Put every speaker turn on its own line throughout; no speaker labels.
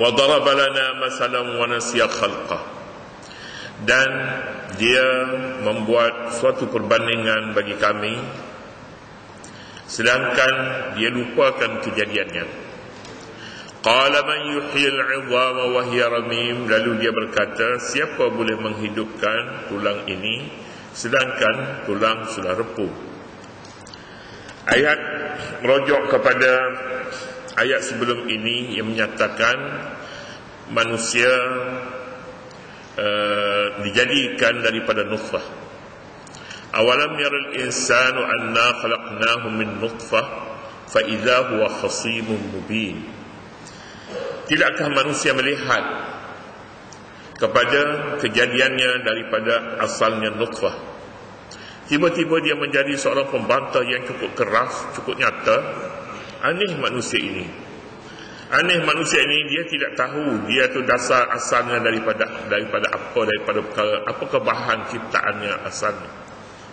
Wa daraba lana masalan wa nasiya khalqah. Dan dia membuat suatu perbandingan bagi kami, sedangkan dia lupakan kejadiannya. Qala man yuhyil 'idhama wa hiya ramim. Lalu dia berkata, siapa boleh menghidupkan tulang ini sedangkan tulang sudah repuh. Ayat merujuk kepada ayat sebelum ini yang menyatakan manusia dijadikan daripada nutfah. Awalam yaral insanu anna khalaqnahu min nutfah fa idza huwa khasimun mubin. Tidakkah manusia melihat kepada kejadiannya daripada asalnya nutfah, tiba-tiba dia menjadi seorang pembantah yang cukup keras, cukup nyata. Aneh manusia ini. Aneh manusia ini, dia tidak tahu dia tu dasar asalnya daripada apa, daripada perkara, apakah bahan ciptaannya asalnya.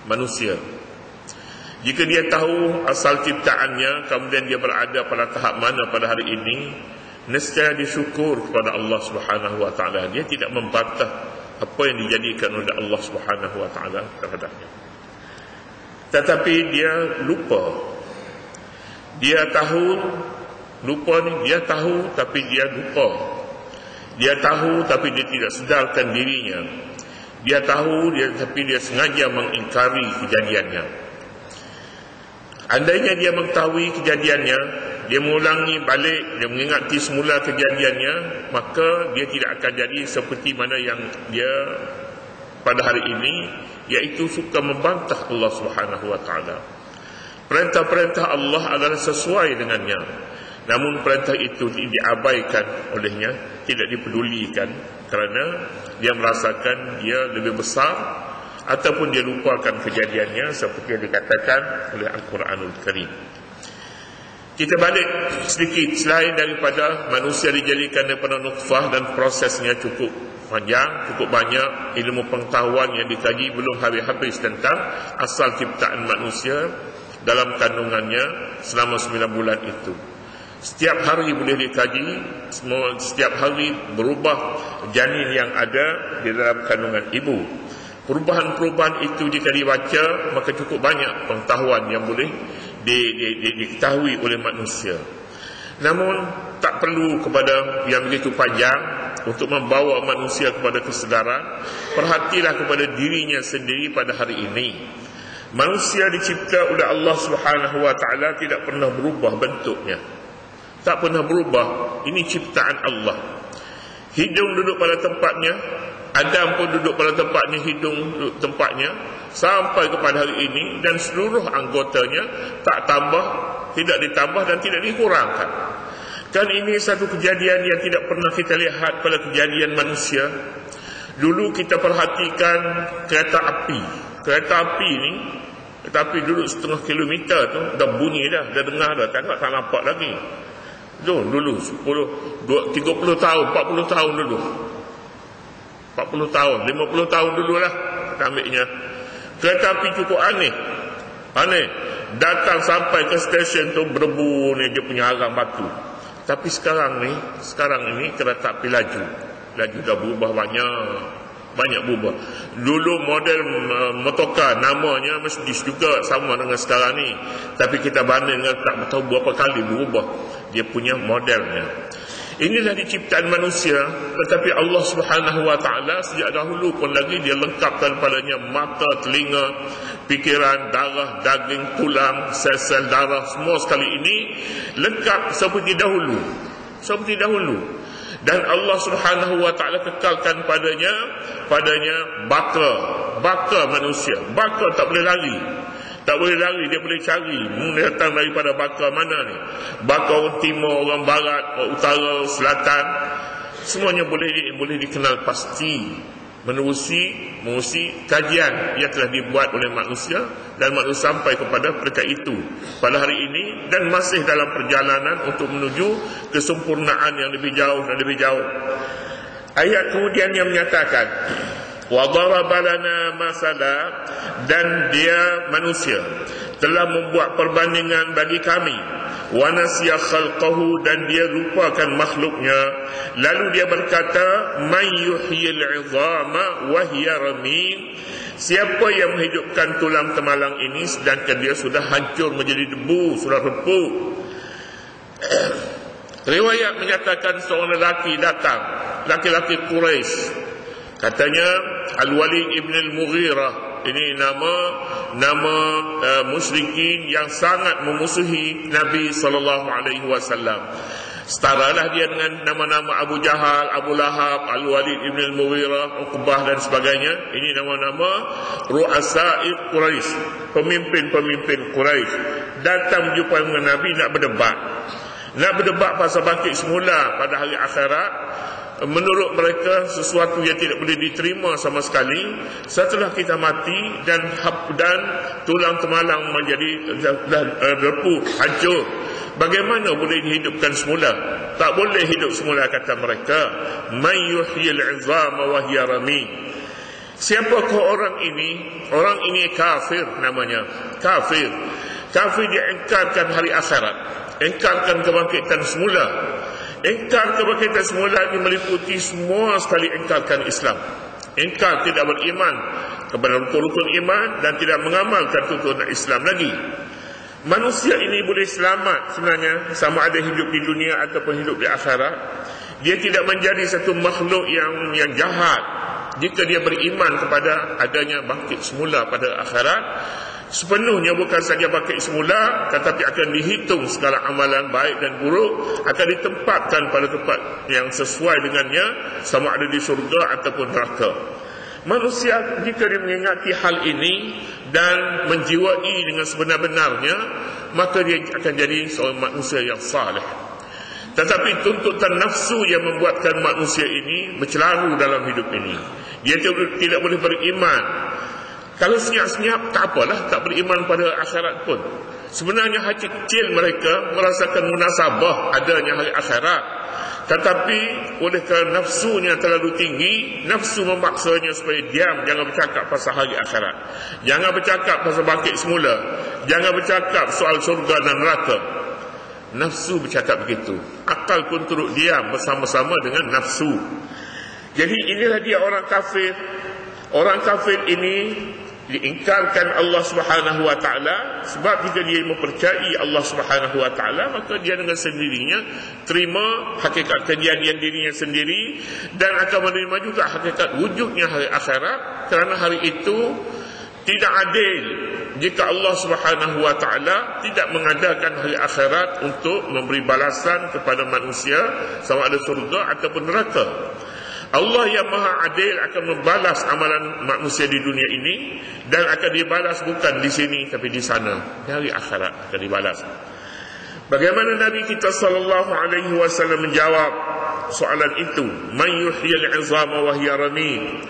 Manusia, jika dia tahu asal ciptaannya, kemudian dia berada pada tahap mana pada hari ini, nescaya dia syukur kepada Allah Subhanahu wa taala. Dia tidak membantah apa yang dijadikan oleh Allah Subhanahu wa taala terhadapnya. Tetapi dia lupa. Dia tahu, lupa ni, dia tahu tapi dia lupa. Dia tahu tapi dia tidak sedarkan dirinya. Dia tahu tapi dia sengaja mengingkari kejadiannya. Andainya dia mengetahui kejadiannya, dia mengulangi balik, dia mengingati semula kejadiannya, maka dia tidak akan jadi seperti mana yang dia pada hari ini, iaitu suka membantah Allah Subhanahu wa taala. Perintah-perintah Allah adalah sesuai dengannya, namun perintah itu diabaikan olehnya, tidak dipedulikan kerana dia merasakan dia lebih besar, ataupun dia lupakan kejadiannya seperti yang dikatakan oleh Al-Quranul Karim. Kita balik sedikit, selain daripada manusia dijadikan daripada nutfah dan prosesnya cukup panjang, cukup banyak ilmu pengetahuan yang dikaji belum habis-habis tentang asal ciptaan manusia dalam kandungannya selama 9 bulan itu. Setiap hari boleh dikaji, setiap hari berubah janin yang ada di dalam kandungan ibu. Perubahan-perubahan itu jika dibaca, maka cukup banyak pengetahuan yang boleh diketahui oleh manusia. Namun tak perlu kepada yang begitu panjang untuk membawa manusia kepada kesedaran. Perhatilah kepada dirinya sendiri pada hari ini. Manusia dicipta oleh Allah Subhanahu wa taala tidak pernah berubah bentuknya. Tak pernah berubah. Ini ciptaan Allah. Hidung duduk pada tempatnya, Adam pun duduk pada tempatnya, hidung duduk tempatnya sampai kepada hari ini, dan seluruh anggotanya tak tambah, tidak ditambah dan tidak dikurangkan. Kan ini satu kejadian yang tidak pernah kita lihat pada kejadian manusia. Dulu kita perhatikan kereta api. Kereta api ni, kereta api dulu 0,5 kilometer tu dah bunyi dah, dah dengar dah, tak nampak lagi. Dulu 30 tahun, 40 tahun dulu. 40 tahun, 50 tahun dululah kita ambilnya. Kereta api cukup aneh. Datang sampai ke stesen tu berbu ni dia punya arang batu. Tapi sekarang ini kereta api laju dah berubah banyak berubah. Dulu model motorcar namanya Mercedes juga sama dengan sekarang ni, tapi kita banding tak tahu berapa kali berubah dia punya modelnya. Inilah diciptaan manusia, tetapi Allah Subhanahu wa taala sejak dahulu pun lagi dia lengkapkan padanya mata, telinga, fikiran, darah, daging, tulang, sel-sel darah, semua sekali ini lengkap seperti dahulu. Dan Allah Subhanahu wa taala kekalkan padanya baka manusia. Baka tak boleh lari. Dia boleh cari datang daripada baka mana ni. Baka orang timur, orang barat, orang utara, selatan, semuanya boleh dikenal pasti menerusi kajian yang telah dibuat oleh manusia, dan manusia sampai kepada peringkat itu pada hari ini, dan masih dalam perjalanan untuk menuju kesempurnaan yang lebih jauh dan lebih jauh. Ayat kemudian yang menyatakan wa daraba lana masala, dan dia manusia telah membuat perbandingan bagi kami, wa nasiya khalqahu, dan dia lupakan makhluknya. Lalu dia berkata, man yuhyil 'idhama wa hiya ramim, siapa yang menghidupkan tulang temalang ini sedangkan dia sudah hancur menjadi debu, sudah repuk. Riwayat menyatakan seorang lelaki datang, laki-laki Quraisy, katanya Al-Walid ibn al-Mughirah. Ini nama musyrikin yang sangat memusuhi Nabi SAW. Setaralah dia dengan nama-nama Abu Jahal, Abu Lahab, Al-Walid ibn al-Mughirah, Uqbah dan sebagainya. Ini nama-nama ru'asa'id Quraisy, pemimpin-pemimpin Quraisy. Datang berjumpa dengan Nabi nak berdebat. Nak berdebat pasal bangkit semula pada hari akhirat. Menurut mereka sesuatu yang tidak boleh diterima sama sekali setelah kita mati dan tulang temalang menjadi repuk, hancur. Bagaimana boleh dihidupkan semula? Tak boleh hidup semula, kata mereka. Man yuhyil 'idhama wa hiya ramim. Siapakah orang ini? Orang ini kafir namanya. Kafir dia ingkarkan hari akhirat, ingkarkan kebangkitan semula. Ingkar kebangkitan semula ini meliputi semua sekali ingkarkan Islam. Ingkar tidak beriman kepada rukun-rukun iman dan tidak mengamalkan tuntunan Islam lagi. Manusia ini boleh selamat sebenarnya, sama ada hidup di dunia ataupun hidup di akhirat. Dia tidak menjadi satu makhluk yang jahat jika dia beriman kepada adanya bangkit semula pada akhirat. Sepenuhnya bukan saja bangkit semula, tetapi akan dihitung segala amalan baik dan buruk, akan ditempatkan pada tempat yang sesuai dengannya, sama ada di surga ataupun neraka. Manusia jika dia mengingati hal ini dan menjiwai dengan sebenar-benarnya, maka dia akan jadi seorang manusia yang saleh. Tetapi tuntutan nafsu yang membuatkan manusia ini bercelaru dalam hidup ini. Dia tidak boleh beriman. Kalau senyap-senyap tak apalah, tak beriman pada akhirat pun. Sebenarnya hati kecil mereka merasakan munasabah adanya hari akhirat. Tetapi oleh kerana nafsunya terlalu tinggi, nafsu memaksanya supaya diam, jangan bercakap pasal hari akhirat, jangan bercakap pasal bangkit semula, jangan bercakap soal surga dan neraka. Nafsu bercakap begitu, akal pun turut diam bersama-sama dengan nafsu. Jadi inilah dia orang kafir. Orang kafir ini diingkarkan Allah Subhanahu wa taala, sebab jika dia mempercayai Allah Subhanahu wa taala, maka dia dengan sendirinya terima hakikat kejadian dirinya sendiri dan akan menerima juga hakikat wujudnya hari akhirat, kerana hari itu tidak adil jika Allah Subhanahu wa taala tidak mengadakan hari akhirat untuk memberi balasan kepada manusia sama ada surga ataupun neraka. Allah yang maha adil akan membalas amalan manusia di dunia ini, dan akan dibalas bukan di sini tapi di sana, di hari akhirat akan dibalas. Bagaimana Nabi kita sallallahu alaihi wasallam menjawab soalan itu? Man yuhyil 'izama wa hiya ramim.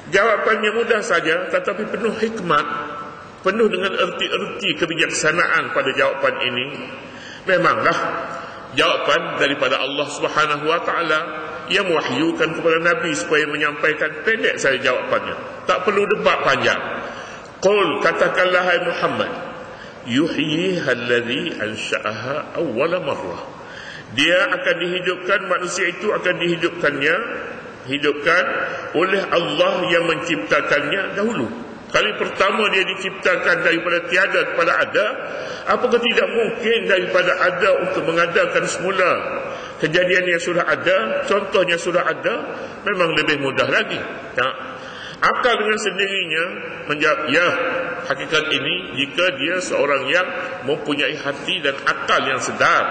Jawapannya mudah saja tetapi penuh hikmat, penuh dengan erti-erti kebijaksanaan pada jawapan ini. Memanglah jawapan daripada Allah Subhanahu wa taala yang mewahyukan kepada Nabi supaya menyampaikan, pendek saja jawapannya, tak perlu debat panjang. Qul, katakanlah hai Muhammad, yuhyiha alladhi ansha'aha awwala marrah. Dia akan dihidupkan, manusia itu akan hidupkan oleh Allah yang menciptakannya dahulu. Kali pertama dia diciptakan daripada tiada kepada ada. Apakah tidak mungkin daripada ada untuk mengadakan semula kejadian yang sudah ada, contohnya sudah ada? Memang lebih mudah lagi. Akal dengan sendirinya menjawab ya, hakikat ini jika dia seorang yang mempunyai hati dan akal yang sedar.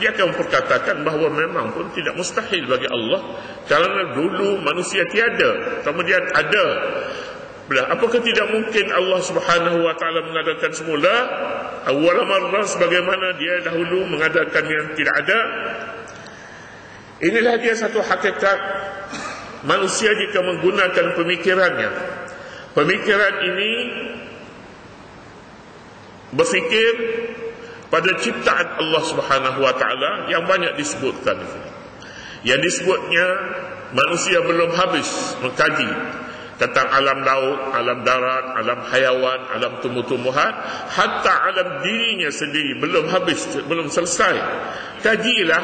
Dia akan memperkatakan bahawa memang pun tidak mustahil bagi Allah, kerana dulu manusia tiada, kemudian ada. Apakah tidak mungkin Allah Subhanahu wa taala mengadakan semula awal marrah sebagaimana dia dahulu mengadakan yang tidak ada? Inilah dia satu hakikat manusia jika menggunakan pemikirannya. Pemikiran ini berfikir pada ciptaan Allah Subhanahu wa taala yang banyak disebutkan. Yang disebutnya manusia belum habis mengkaji, tentang alam laut, alam darat, alam hayawan, alam tumbuh-tumbuhan, hatta alam dirinya sendiri belum habis, belum selesai. Kajilah.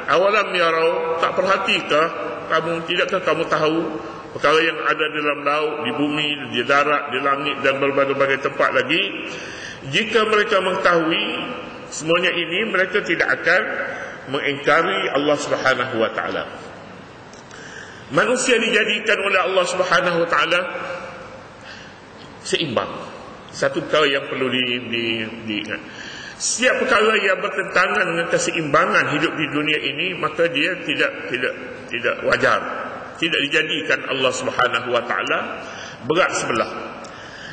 Awalam yarau, tak perhatikah kamu, tidakkah kamu tahu perkara yang ada di dalam laut, di bumi, di darat, di langit dan berbagai-bagai tempat lagi? Jika mereka mengetahui semuanya ini, mereka tidak akan mengingkari Allah Subhanahu wa taala. Manusia dijadikan oleh Allah Subhanahu wa taala seimbang. Satu perkara yang perlu diingat. Setiap perkara yang bertentangan dengan keseimbangan hidup di dunia ini, maka dia tidak wajar. Tidak dijadikan Allah Subhanahu wa taala berat sebelah.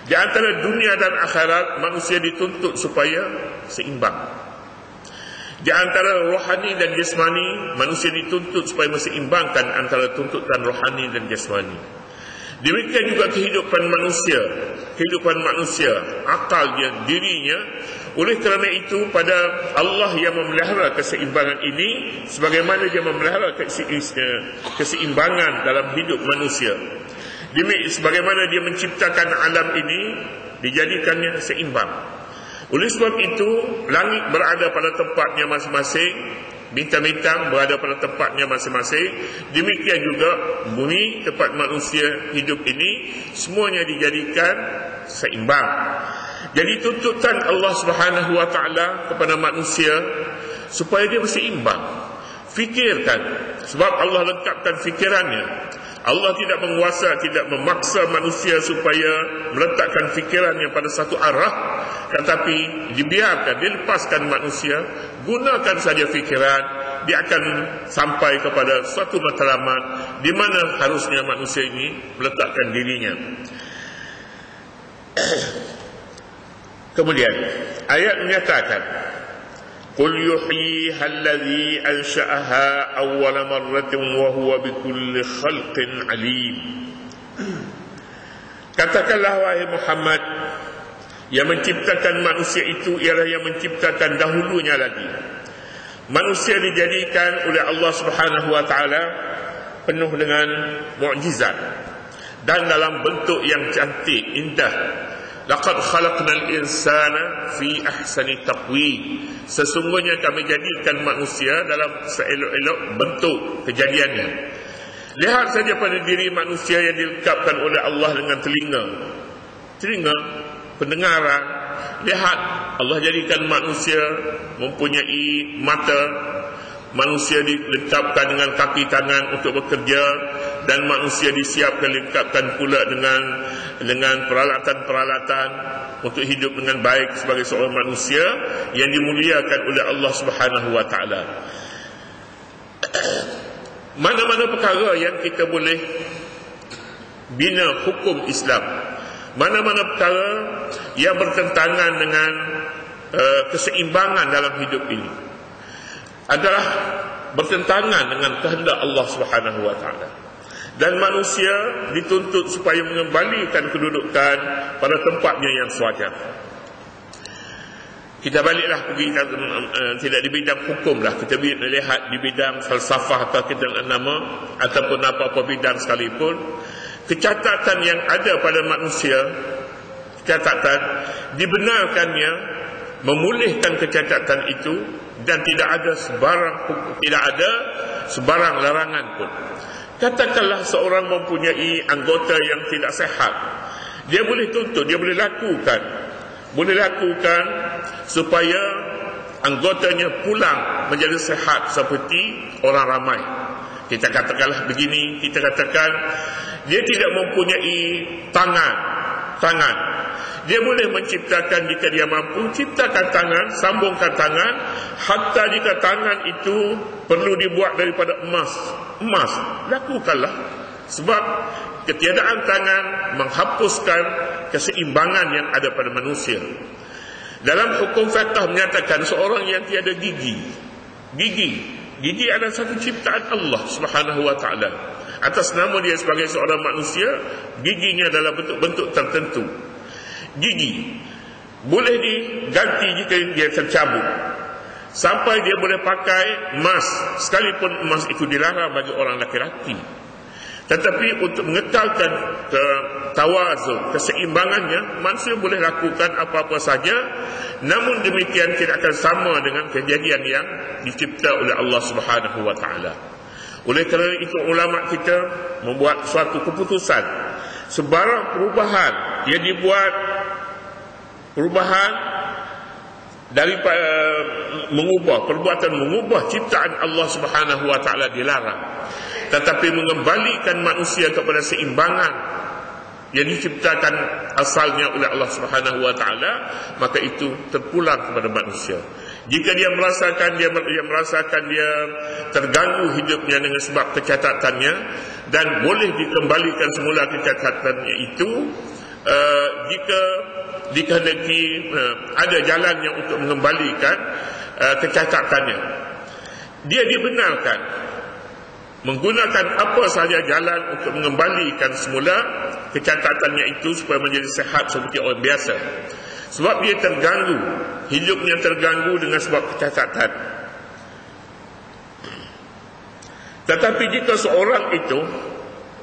Di antara dunia dan akhirat, manusia dituntut supaya seimbang. Di antara rohani dan jasmani, manusia dituntut supaya seimbangkan antara tuntutan rohani dan jasmani. Demikian juga kehidupan manusia, akalnya, dirinya. Oleh kerana itu, pada Allah yang memelihara keseimbangan ini, sebagaimana dia memelihara keseimbangan dalam hidup manusia. Sebagaimana dia menciptakan alam ini, dijadikannya seimbang. Oleh sebab itu, langit berada pada tempatnya masing-masing, bintang-bintang berada pada tempatnya masing-masing. Demikian juga bumi, tempat manusia hidup ini, semuanya dijadikan seimbang. Jadi tuntutan Allah Subhanahu wa taala kepada manusia supaya dia berseimbang. Fikirkan, sebab Allah lengkapkan fikirannya. Allah tidak menguasa, tidak memaksa manusia supaya meletakkan fikirannya pada satu arah, tetapi dibiarkan, dilepaskan manusia, gunakan saja fikiran, dia akan sampai kepada suatu matlamat di mana harusnya manusia ini meletakkan dirinya. Kemudian ayat menyatakan, qul yuhyiha alladhi ansha'aha awwala marratin wa huwa bikulli khalqin alim. Katakanlah wahai Muhammad, yang menciptakan manusia itu ialah yang menciptakan dahulunya lagi. Manusia dijadikan oleh Allah Subhanahu wa taala penuh dengan mukjizat dan dalam bentuk yang cantik, indah. Laqad khalaqnal insana fi ahsani taqwim. Sesungguhnya kami jadikan manusia dalam seelok-elok bentuk kejadiannya. Lihat saja pada diri manusia yang dilengkapkan oleh Allah dengan telinga, pendengaran. Lihat, Allah jadikan manusia mempunyai mata, manusia dilengkapkan dengan kaki tangan untuk bekerja, dan manusia dilengkapkan pula dengan peralatan-peralatan untuk hidup dengan baik sebagai seorang manusia yang dimuliakan oleh Allah Subhanahu wa taala. Mana-mana perkara yang kita boleh bina hukum Islam, mana-mana perkara yang bertentangan dengan keseimbangan dalam hidup ini adalah bertentangan dengan kehendak Allah Subhanahu wa taala. Dan manusia dituntut supaya mengembalikan kedudukan pada tempatnya yang sewajar. Kita baliklah pergi, tidak di bidang hukum lah, kita lihat di bidang falsafah atau kita nama ataupun apa-apa bidang sekalipun, kecacatan yang ada pada manusia, kecacatan dibenarkannya, memulihkan kecacatan itu, dan tidak ada sebarang larangan pun. Katakanlah seorang mempunyai anggota yang tidak sehat, dia boleh tuntut, dia boleh lakukan supaya anggotanya pulang menjadi sehat seperti orang ramai. Kita katakanlah begini, kita katakan dia tidak mempunyai tangan. Dia boleh menciptakan, jika dia mampu, ciptakan tangan, sambungkan tangan, hatta jika tangan itu perlu dibuat daripada emas, lakukanlah. Sebab ketiadaan tangan menghapuskan keseimbangan yang ada pada manusia. Dalam hukum fiqh menyatakan seorang yang tiada gigi adalah satu ciptaan Allah Subhanahu wa taala. Atas nama dia sebagai seorang manusia, giginya dalam bentuk-bentuk tertentu. Gigi boleh diganti jika dia tercabut, sampai dia boleh pakai emas, sekalipun emas itu dilarang bagi orang laki-laki. Tetapi untuk mengekalkan tawazun, keseimbangannya, manusia boleh lakukan apa-apa saja, namun demikian tidak akan sama dengan kejadian yang dicipta oleh Allah Subhanahu wa taala. Oleh kerana itu ulama kita membuat suatu keputusan, sebarang perubahan yang dibuat, perubahan daripada perbuatan mengubah ciptaan Allah Subhanahu wa taala dilarang, tetapi mengembalikan manusia kepada seimbangan yang diciptakan asalnya oleh Allah Subhanahu wa taala, maka itu terpulang kepada manusia. Jika dia merasakan dia terganggu hidupnya dengan sebab kecatatannya dan boleh dikembalikan semula kecatatannya itu, jika dikehendaki ada jalannya untuk mengembalikan kecatatannya, dia dibenarkan menggunakan apa sahaja jalan untuk mengembalikan semula kecatatannya itu supaya menjadi sehat seperti orang biasa. Sebab dia terganggu, hidupnya terganggu dengan sebab kecacatan. Tetapi jika seorang itu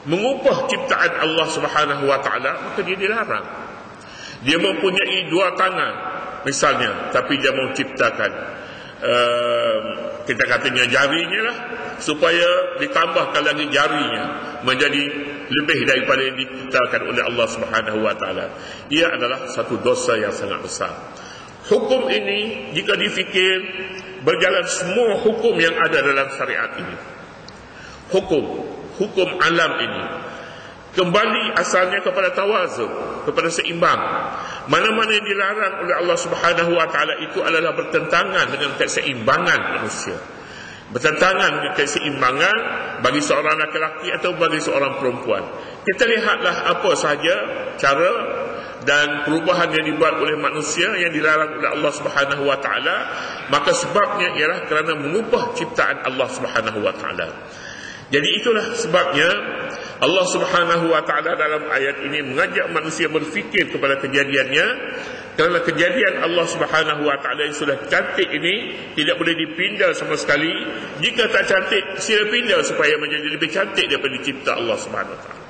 mengubah ciptaan Allah Subhanahu wa taala, maka dia dilarang. Dia mempunyai dua tangan misalnya, tapi dia mau ciptakan kita katanya jarinya lah, supaya ditambahkan lagi jarinya menjadi lebih daripada yang diciptakan oleh Allah Subhanahu wa taala. Ia adalah satu dosa yang sangat besar. Hukum ini jika difikir, berjalan semua hukum yang ada dalam syariat ini. Hukum alam ini kembali asalnya kepada tawazun, kepada seimbang. Mana-mana yang dilarang oleh Allah Subhanahu wa taala itu adalah bertentangan dengan keseimbangan manusia, bertentangan dengan keseimbangan bagi seorang lelaki atau bagi seorang perempuan. Kita lihatlah apa sahaja cara dan perubahan yang dibuat oleh manusia yang dilarang oleh Allah Subhanahu wa taala, maka sebabnya ialah kerana mengubah ciptaan Allah Subhanahu wa taala. Jadi itulah sebabnya Allah Subhanahu wa taala dalam ayat ini mengajak manusia berfikir kepada kejadiannya, kerana kejadian Allah Subhanahu wa taala yang sudah cantik ini tidak boleh dipindah sama sekali. Jika tak cantik, sila pindah supaya menjadi lebih cantik daripada cipta Allah Subhanahu wa taala.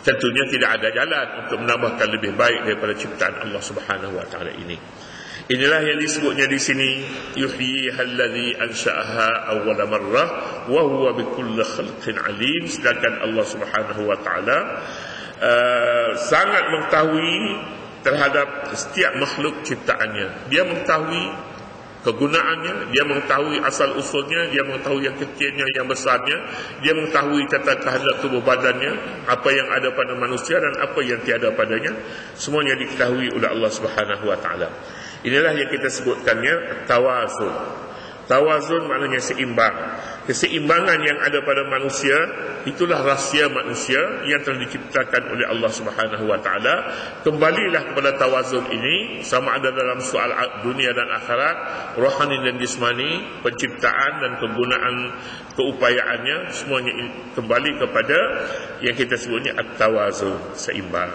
Tentunya tidak ada jalan untuk menambahkan lebih baik daripada ciptaan Allah Subhanahu wa taala ini. Inilah yang disebutnya di sini, yuhyihallazi ansha'aha awwala marrah wa huwa bikulli khalqin alim. Sedangkan Allah Subhanahu wa taala sangat mengetahui terhadap setiap makhluk ciptaannya. Dia mengetahui kegunaannya, dia mengetahui asal usulnya, dia mengetahui yang kecilnya, yang besarnya, dia mengetahui tata kehendak tubuh badannya, apa yang ada pada manusia dan apa yang tiada padanya, semuanya diketahui oleh Allah Subhanahu wa taala. Inilah yang kita sebutkannya tawazun. Tawazun maknanya seimbang. Keseimbangan yang ada pada manusia, itulah rahsia manusia yang telah diciptakan oleh Allah Subhanahu wa taala. Kembalilah kepada tawazun ini, sama ada dalam soal dunia dan akhirat, rohani dan jismani, penciptaan dan kegunaan keupayaannya, semuanya kembali kepada yang kita sebutnya at-tawazun, seimbang.